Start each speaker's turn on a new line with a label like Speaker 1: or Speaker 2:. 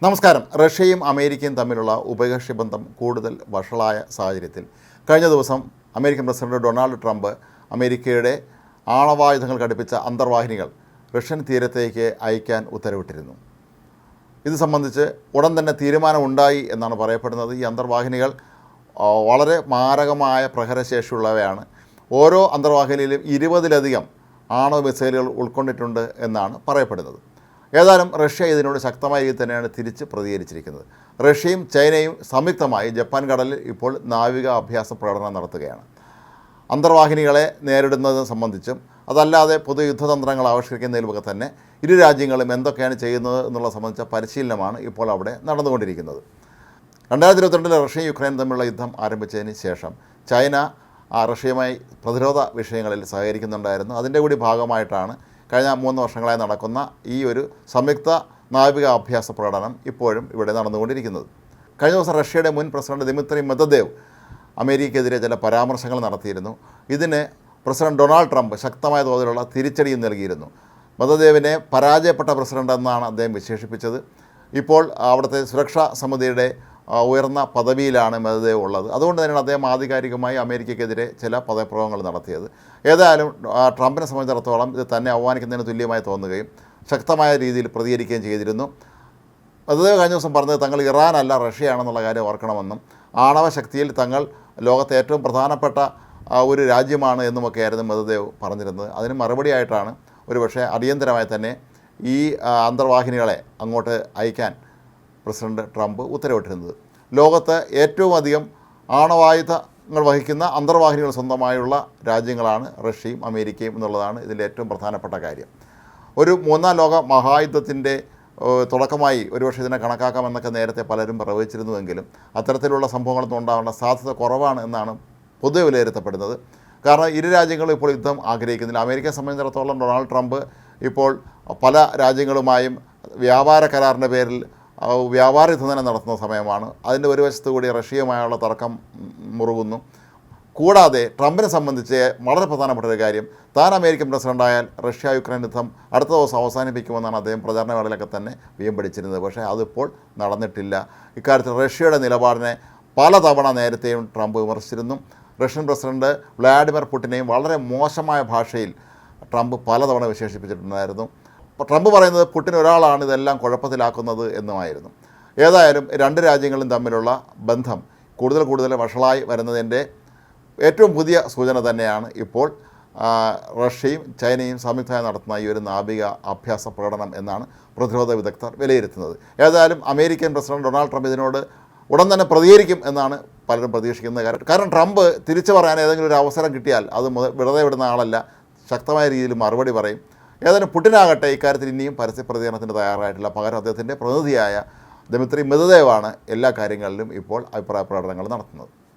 Speaker 1: നമസ്കാരം. റഷ്യയും അമേരിക്കയും തമ്മിലുള്ള ഉഭയകക്ഷി ബന്ധം കൂടുതൽ വഷളായ സാഹചര്യത്തിൽ കഴിഞ്ഞ ദിവസം അമേരിക്കൻ പ്രസിഡന്റ് ഡൊണാൾഡ് ട്രംപ് അമേരിക്കയുടെ ആണവായുധങ്ങൾ ഘടിപ്പിച്ച അന്തർവാഹിനികൾ റഷ്യൻ തീരത്തേക്ക് അയക്കാൻ ഉത്തരവിട്ടിരുന്നു. ഇത് സംബന്ധിച്ച് ഉടൻ തന്നെ തീരുമാനമുണ്ടായി എന്നാണ് പറയപ്പെടുന്നത്. ഈ അന്തർവാഹിനികൾ വളരെ മാരകമായ പ്രഹരശേഷിയുള്ളവയാണ്. ഓരോ അന്തർവാഹിനിയിലും 20-ലധികം ആണവ മിസൈലുകൾ ഉൾക്കൊണ്ടിട്ടുണ്ട് എന്നാണ് പറയപ്പെടുന്നത്. ഏതായാലും റഷ്യ ഇതിനോട് ശക്തമായ രീതിയിൽ തന്നെയാണ് തിരിച്ച് പ്രതികരിച്ചിരിക്കുന്നത്. റഷ്യയും ചൈനയും സംയുക്തമായി ജപ്പാൻ കടലിൽ ഇപ്പോൾ നാവിക അഭ്യാസ പ്രകടനം നടത്തുകയാണ്. അന്തർവാഹിനികളെ നേരിടുന്നത് സംബന്ധിച്ചും അതല്ലാതെ പൊതു യുദ്ധതന്ത്രങ്ങൾ ആവിഷ്കരിക്കുന്നതിലുമൊക്കെ തന്നെ ഇരു രാജ്യങ്ങളും എന്തൊക്കെയാണ് ചെയ്യുന്നത് എന്നുള്ള സംബന്ധിച്ച പരിശീലനമാണ് ഇപ്പോൾ അവിടെ നടന്നുകൊണ്ടിരിക്കുന്നത്. 2022 റഷ്യയും യുക്രൈനും തമ്മിലുള്ള യുദ്ധം ആരംഭിച്ചതിന് ശേഷം ചൈന റഷ്യയുമായി പ്രതിരോധ വിഷയങ്ങളിൽ സഹകരിക്കുന്നുണ്ടായിരുന്നു. അതിൻ്റെ കൂടി ഭാഗമായിട്ടാണ് കഴിഞ്ഞ 3 വർഷങ്ങളായി നടക്കുന്ന ഈ ഒരു സംയുക്ത നാവിക അഭ്യാസ പ്രകടനം ഇപ്പോഴും ഇവിടെ നടന്നുകൊണ്ടിരിക്കുന്നത്. കഴിഞ്ഞ ദിവസം റഷ്യയുടെ മുൻ പ്രസിഡന്റ് ദിമിത്രി മെദ്വദേവ് അമേരിക്കയ്ക്കെതിരെ ചില പരാമർശങ്ങൾ നടത്തിയിരുന്നു. ഇതിന് പ്രസിഡന്റ് ഡൊണാൾഡ് ട്രംപ് ശക്തമായ തോതിലുള്ള തിരിച്ചടിയും നൽകിയിരുന്നു. മെദ്വദേവിനെ പരാജയപ്പെട്ട പ്രസിഡന്റ് എന്നാണ് അദ്ദേഹം വിശേഷിപ്പിച്ചത്. ഇപ്പോൾ അവിടുത്തെ സുരക്ഷാ സമിതിയുടെ ഉയർന്ന പദവിയിലാണ് മെദ്വദേവ് ഉള്ളത്. അതുകൊണ്ട് തന്നെയാണ് അദ്ദേഹം ആധികാരികമായി അമേരിക്കയ്ക്കെതിരെ ചില പദപ്രയോഗങ്ങൾ നടത്തിയത്. ഏതായാലും ട്രംപിനെ സംബന്ധിച്ചിടത്തോളം ഇത് തന്നെ അവമാനിക്കുന്നതിന് തുല്യമായി തോന്നുകയും ശക്തമായ രീതിയിൽ പ്രതികരിക്കുകയും ചെയ്തിരുന്നു. മെദ്വദേവ് കഴിഞ്ഞ ദിവസം പറഞ്ഞത് തങ്ങൾ ഇറാനല്ല റഷ്യയാണെന്നുള്ള കാര്യം ഓർക്കണമെന്നും ആണവശക്തിയിൽ തങ്ങൾ ലോകത്തെ ഏറ്റവും പ്രധാനപ്പെട്ട ഒരു രാജ്യമാണ് എന്നുമൊക്കെയായിരുന്നു മെദ്വദേവ് പറഞ്ഞിരുന്നത്. അതിന് മറുപടിയായിട്ടാണ് ഒരുപക്ഷെ അടിയന്തരമായി തന്നെ ഈ അന്തർവാഹിനികളെ അങ്ങോട്ട് അയക്കാൻ പ്രസിഡന്റ് ട്രംപ് ഉത്തരവിട്ടിരുന്നത്. ലോകത്ത് ഏറ്റവും അധികം ആണവായുധങ്ങൾ വഹിക്കുന്ന അന്തർവാഹിനികൾ സ്വന്തമായുള്ള രാജ്യങ്ങളാണ് റഷ്യയും അമേരിക്കയും എന്നുള്ളതാണ് ഇതിൻ്റെ ഏറ്റവും പ്രധാനപ്പെട്ട കാര്യം. ഒരു 3ാം ലോക മഹായുദ്ധത്തിൻ്റെ തുടക്കമായി ഒരുപക്ഷെ ഇതിനെ കണക്കാക്കാമെന്നൊക്കെ നേരത്തെ പലരും പ്രവചിച്ചിരുന്നുവെങ്കിലും അത്തരത്തിലുള്ള സംഭവങ്ങളൊന്നും ഉണ്ടാകാനുള്ള സാധ്യത കുറവാണ് എന്നാണ് പൊതുവെ വിലയിരുത്തപ്പെടുന്നത്. കാരണം ഇരു രാജ്യങ്ങളും ഇപ്പോൾ യുദ്ധം ആഗ്രഹിക്കുന്നില്ല. അമേരിക്കയെ സംബന്ധിച്ചിടത്തോളം ഡൊണാൾഡ് ട്രംപ് ഇപ്പോൾ പല രാജ്യങ്ങളുമായും വ്യാപാര കരാറിൻ്റെ പേരിൽ വ്യാപാര യുദ്ധം തന്നെ നടത്തുന്ന സമയമാണ്. അതിൻ്റെ ഒരു വശത്തു കൂടി റഷ്യയുമായുള്ള തർക്കം മുറുകുന്നു. കൂടാതെ ട്രംപിനെ സംബന്ധിച്ച് വളരെ പ്രധാനപ്പെട്ട ഒരു കാര്യം, താൻ അമേരിക്കൻ പ്രസിഡൻ്റായാൽ റഷ്യ യുക്രൈൻ യുദ്ധം അടുത്ത ദിവസം അവസാനിപ്പിക്കുമെന്നാണ് അദ്ദേഹം പ്രചാരണ വേളയിലൊക്കെ തന്നെ വീമ്പടിച്ചിരുന്നത്. പക്ഷേ അതിപ്പോൾ നടന്നിട്ടില്ല. ഇക്കാര്യത്തിൽ റഷ്യയുടെ നിലപാടിനെ പലതവണ നേരത്തെയും ട്രംപ് വിമർശിച്ചിരുന്നു. റഷ്യൻ പ്രസിഡന്റ് വ്ളാഡിമിർ പുടിനെയും വളരെ മോശമായ ഭാഷയിൽ ട്രംപ് പലതവണ വിശേഷിപ്പിച്ചിട്ടുണ്ടായിരുന്നു. ട്രംപ് പറയുന്നത് പുടിൻ ഒരാളാണ് ഇതെല്ലാം കുഴപ്പത്തിലാക്കുന്നത് എന്നുമായിരുന്നു. ഏതായാലും രണ്ട് രാജ്യങ്ങളും തമ്മിലുള്ള ബന്ധം കൂടുതൽ വഷളായി വരുന്നതിൻ്റെ ഏറ്റവും പുതിയ സൂചന തന്നെയാണ് ഇപ്പോൾ റഷ്യയും ചൈനയും സംയുക്തമായി നടത്തുന്ന ഈ ഒരു നാവിക അഭ്യാസ പ്രകടനം എന്നാണ് പ്രതിരോധ വിദഗ്ധർ വിലയിരുത്തുന്നത്. ഏതായാലും അമേരിക്കൻ പ്രസിഡന്റ് ഡൊണാൾഡ് ട്രംപ് ഇതിനോട് ഉടൻ തന്നെ പ്രതികരിക്കും എന്നാണ് പലരും പ്രതീക്ഷിക്കുന്നത്. കാരണം ട്രംപ് തിരിച്ചു പറയാൻ ഏതെങ്കിലും ഒരു അവസരം കിട്ടിയാൽ അത് വെറുതെ വിടുന്ന ആളല്ല, ശക്തമായ രീതിയിൽ മറുപടി പറയും. ഏതായാലും പുടിനാകട്ടെ ഇക്കാര്യത്തിൽ ഇനിയും പരസ്യ പ്രതികരണത്തിന് തയ്യാറായിട്ടില്ല. പകരം അദ്ദേഹത്തിൻ്റെ പ്രതിനിധിയായ ദിമിത്രി മെദ്വദേവാണ് എല്ലാ കാര്യങ്ങളിലും ഇപ്പോൾ അഭിപ്രായ പ്രകടനങ്ങൾ നടത്തുന്നത്.